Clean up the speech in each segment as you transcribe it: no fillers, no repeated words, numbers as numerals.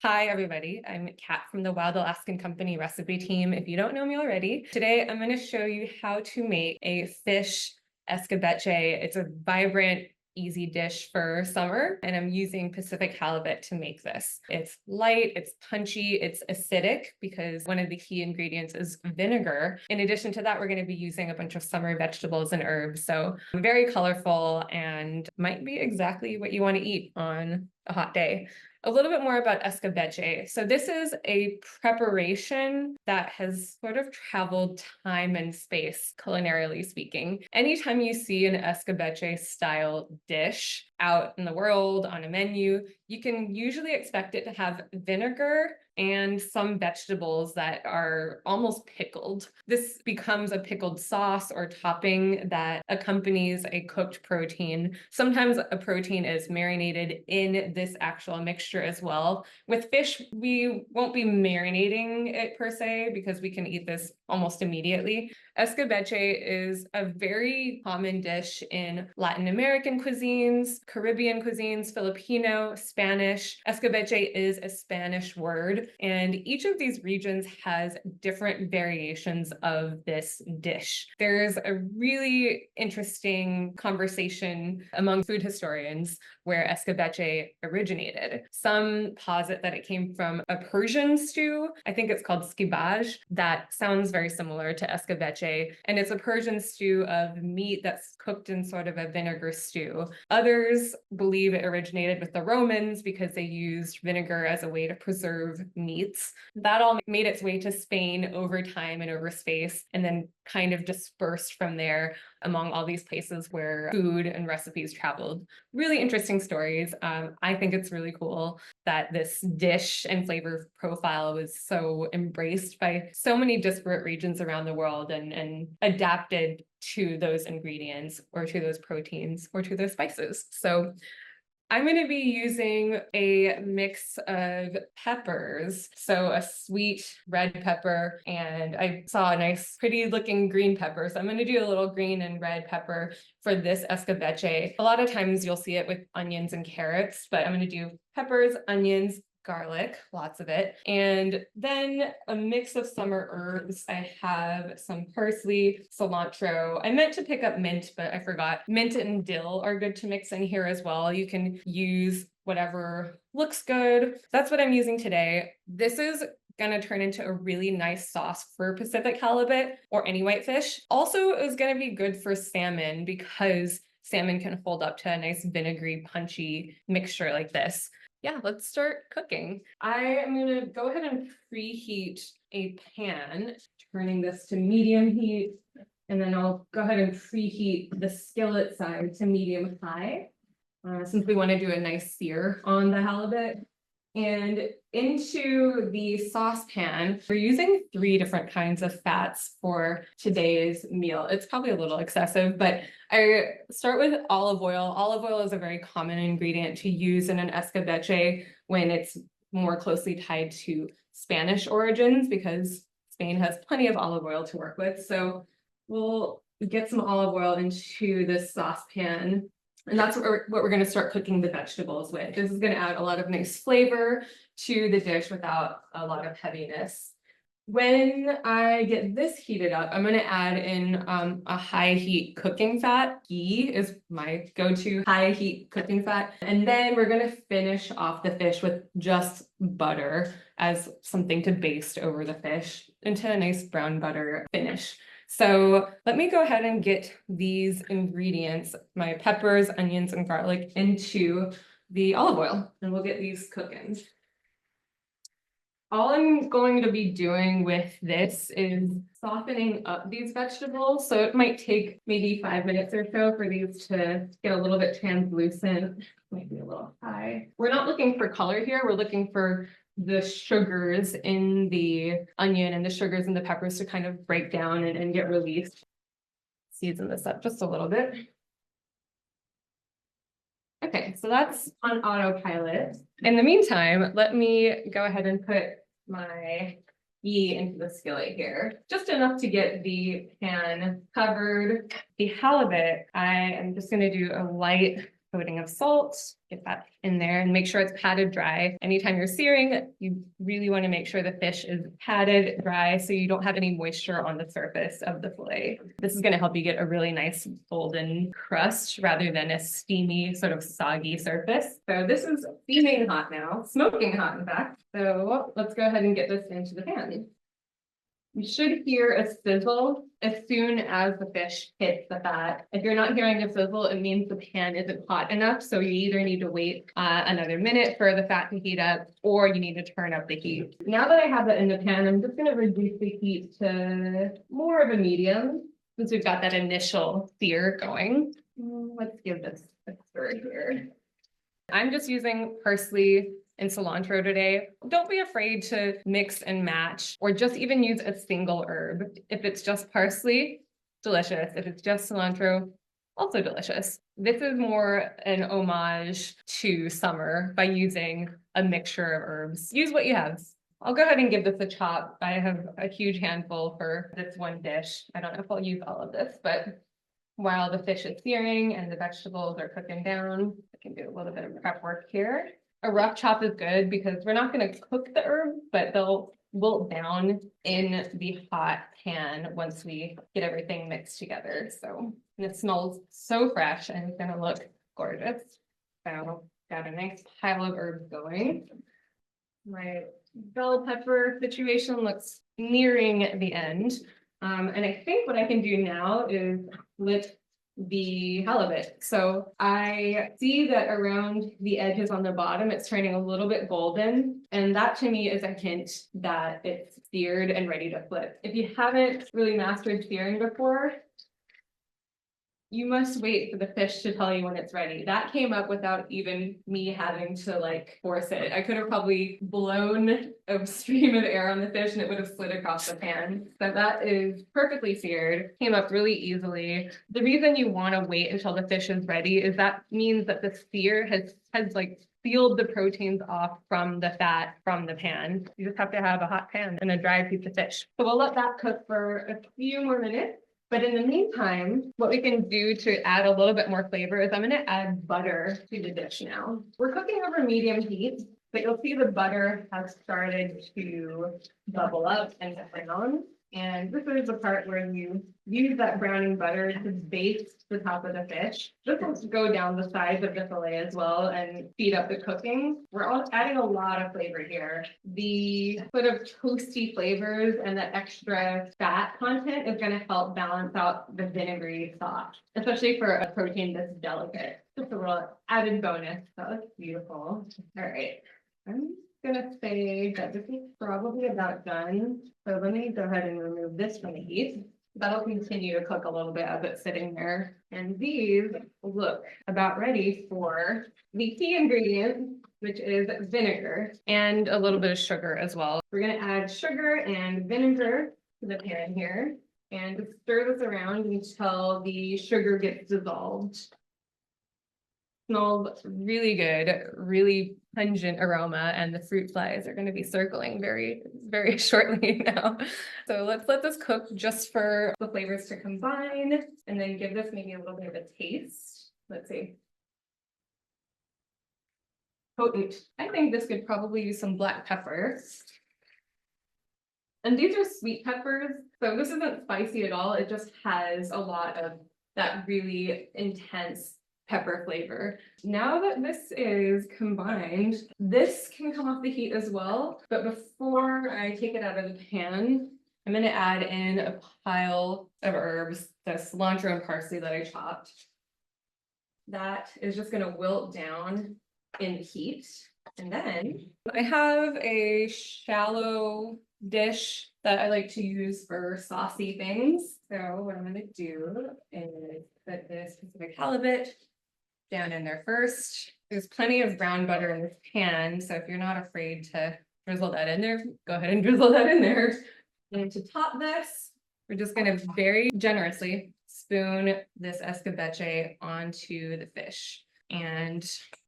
Hi, everybody. I'm Kat from the Wild Alaskan Company recipe team. If you don't know me already, today I'm going to show you how to make a fish escabeche. It's a vibrant, easy dish for summer, and I'm using Pacific halibut to make this. It's light, it's punchy, it's acidic because one of the key ingredients is vinegar. In addition to that, we're going to be using a bunch of summer vegetables and herbs. So very colorful and might be exactly what you want to eat on a hot day. A little bit more about escabeche. So this is a preparation that has sort of traveled time and space, culinarily speaking. Anytime you see an escabeche style dish out in the world on a menu, you can usually expect it to have vinegar and some vegetables that are almost pickled. This becomes a pickled sauce or topping that accompanies a cooked protein. Sometimes a protein is marinated in this actual mixture as well. With fish, we won't be marinating it per se because we can eat this almost immediately. Escabeche is a very common dish in Latin American cuisines, Caribbean cuisines, Filipino, Spanish. Escabeche is a Spanish word, and each of these regions has different variations of this dish. There's a really interesting conversation among food historians where escabeche originated. Some posit that it came from a Persian stew. I think it's called skibaj. That sounds very similar to escabeche, and it's a Persian stew of meat that's cooked in sort of a vinegar stew. Others believe it originated with the Romans because they used vinegar as a way to preserve meats. That all made its way to Spain over time and over space, and then kind of dispersed from there among all these places where food and recipes traveled. Really interesting stories. I think it's really cool that this dish and flavor profile was so embraced by so many disparate regions around the world and adapted to those ingredients or to those proteins or to those spices. So I'm going to be using a mix of peppers. So a sweet red pepper, and I saw a nice, pretty looking green pepper. So I'm going to do a little green and red pepper for this escabeche. A lot of times you'll see it with onions and carrots, but I'm going to do peppers, onions, garlic, lots of it, and then a mix of summer herbs. I have some parsley, cilantro. I meant to pick up mint, but I forgot. Mint and dill are good to mix in here as well. You can use whatever looks good. That's what I'm using today. This is gonna turn into a really nice sauce for Pacific halibut or any whitefish. Also, is gonna be good for salmon because salmon can hold up to a nice vinegary, punchy mixture like this. Yeah, let's start cooking. I am going to go ahead and preheat a pan, turning this to medium heat, and then I'll go ahead and preheat the skillet side to medium high, since we want to do a nice sear on the halibut. And into the saucepan, we're using 3 different kinds of fats for today's meal. It's probably a little excessive, but I start with olive oil. Olive oil is a very common ingredient to use in an escabeche when it's more closely tied to Spanish origins because Spain has plenty of olive oil to work with. So we'll get some olive oil into this saucepan. And that's what we're going to start cooking the vegetables with. This is going to add a lot of nice flavor to the dish without a lot of heaviness. When I get this heated up, I'm going to add in a high heat cooking fat. Ghee is my go-to high heat cooking fat. And then we're going to finish off the fish with just butter as something to baste over the fish into a nice brown butter finish. So let me go ahead and get these ingredients, my peppers, onions, and garlic, into the olive oil, and we'll get these cooking. All I'm going to be doing with this is softening up these vegetables. So it might take maybe 5 minutes or so for these to get a little bit translucent. Might be a little high. We're not looking for color here. We're looking for the sugars in the onion and the sugars in the peppers to kind of break down and get released. Season this up just a little bit. Okay, so that's on autopilot. In the meantime, let me go ahead and put my ghee into the skillet here, just enough to get the pan covered. The halibut, I am just going to do a light coating of salt, get that in there and make sure it's patted dry. Anytime you're searing, you really want to make sure the fish is patted dry so you don't have any moisture on the surface of the fillet. This is going to help you get a really nice golden crust rather than a steamy, sort of soggy surface. So this is steaming hot now, smoking hot in fact. So let's go ahead and get this into the pan. You should hear a sizzle as soon as the fish hits the fat. If you're not hearing a sizzle, it means the pan isn't hot enough. So you either need to wait another minute for the fat to heat up, or you need to turn up the heat. Now that I have it in the pan, I'm just going to reduce the heat to more of a medium since we've got that initial sear going. Let's give this a stir here. I'm just using parsley and cilantro today. Don't be afraid to mix and match or just even use a single herb. If it's just parsley, delicious. If it's just cilantro, also delicious. This is more an homage to summer by using a mixture of herbs. Use what you have. I'll go ahead and give this a chop. I have a huge handful for this one dish. I don't know if I'll use all of this, but while the fish is searing and the vegetables are cooking down, I can do a little bit of prep work here. A rough chop is good because we're not going to cook the herbs, but they'll wilt down in the hot pan once we get everything mixed together. So, and it smells so fresh and it's going to look gorgeous. So, got a nice pile of herbs going. My bell pepper situation looks nearing the end. And I think what I can do now is split the halibut. So I see that around the edges on the bottom, it's turning a little bit golden. And that to me is a hint that it's seared and ready to flip. If you haven't really mastered searing before, you must wait for the fish to tell you when it's ready. That came up without even me having to like force it. I could have probably blown a stream of air on the fish and it would have slid across the pan. So that is perfectly seared, came up really easily. The reason you want to wait until the fish is ready is that means that the sear has like sealed the proteins off from the fat from the pan. You just have to have a hot pan and a dry piece of fish. So we'll let that cook for a few more minutes. But in the meantime, what we can do to add a little bit more flavor is I'm going to add butter to the dish now. We're cooking over medium heat, but you'll see the butter has started to bubble up and brown. And this is the part where you use that browning butter to baste the top of the fish. This will go down the sides of the fillet as well and speed up the cooking. We're all adding a lot of flavor here. The sort of toasty flavors and the extra fat content is going to help balance out the vinegary sauce, especially for a protein this delicate. Just a little added bonus. That looks beautiful. All right. I'm gonna say that this is probably about done. So let me go ahead and remove this from the heat. That'll continue to cook a little bit as it's sitting there. And these look about ready for the key ingredient, which is vinegar and a little bit of sugar as well. We're gonna add sugar and vinegar to the pan here and stir this around until the sugar gets dissolved. Smells really good, really pungent aroma, and the fruit flies are going to be circling very, very shortly now. So let's let this cook just for the flavors to combine and then give this maybe a little bit of a taste. Let's see. Potent. I think this could probably use some black pepper. And these are sweet peppers, so this isn't spicy at all. It just has a lot of that really intense pepper flavor. Now that this is combined, this can come off the heat as well. But before I take it out of the pan, I'm going to add in a pile of herbs, the cilantro and parsley that I chopped. That is just going to wilt down in heat. And then I have a shallow dish that I like to use for saucy things. So what I'm going to do is put this specific halibut down in there first. There's plenty of brown butter in this pan, so if you're not afraid to drizzle that in there, go ahead and drizzle that in there. And to top this, we're just going to very generously spoon this escabeche onto the fish. And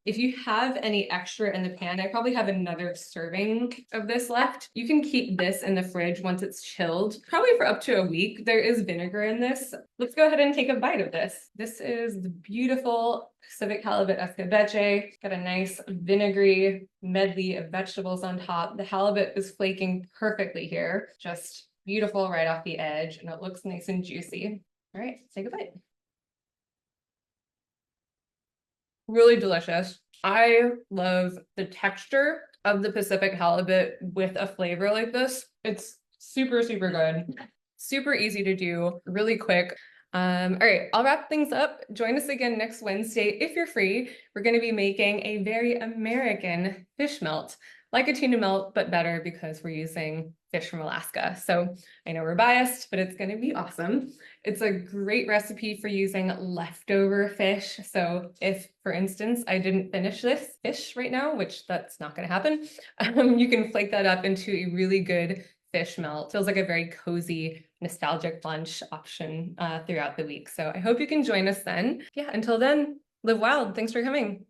if you have any extra in the pan, I probably have another serving of this left. You can keep this in the fridge once it's chilled, probably for up to a week. There is vinegar in this. Let's go ahead and take a bite of this. This is the beautiful Pacific halibut escabeche. Got a nice vinegary medley of vegetables on top. The halibut is flaking perfectly here. Just beautiful right off the edge, and it looks nice and juicy. All right, let's take a bite. Really delicious. I love the texture of the Pacific halibut with a flavor like this. It's super, super good. Super easy to do, really quick. All right, I'll wrap things up. Join us again next Wednesday if you're free. We're going to be making a very American fish melt, like a tuna melt, but better because we're using fish from Alaska. So I know we're biased, but it's going to be awesome. It's a great recipe for using leftover fish. So if, for instance, I didn't finish this fish right now, which that's not going to happen, you can flake that up into a really good fish melt. Feels like a very cozy, nostalgic lunch option throughout the week. So I hope you can join us then. Yeah, until then, live wild. Thanks for coming.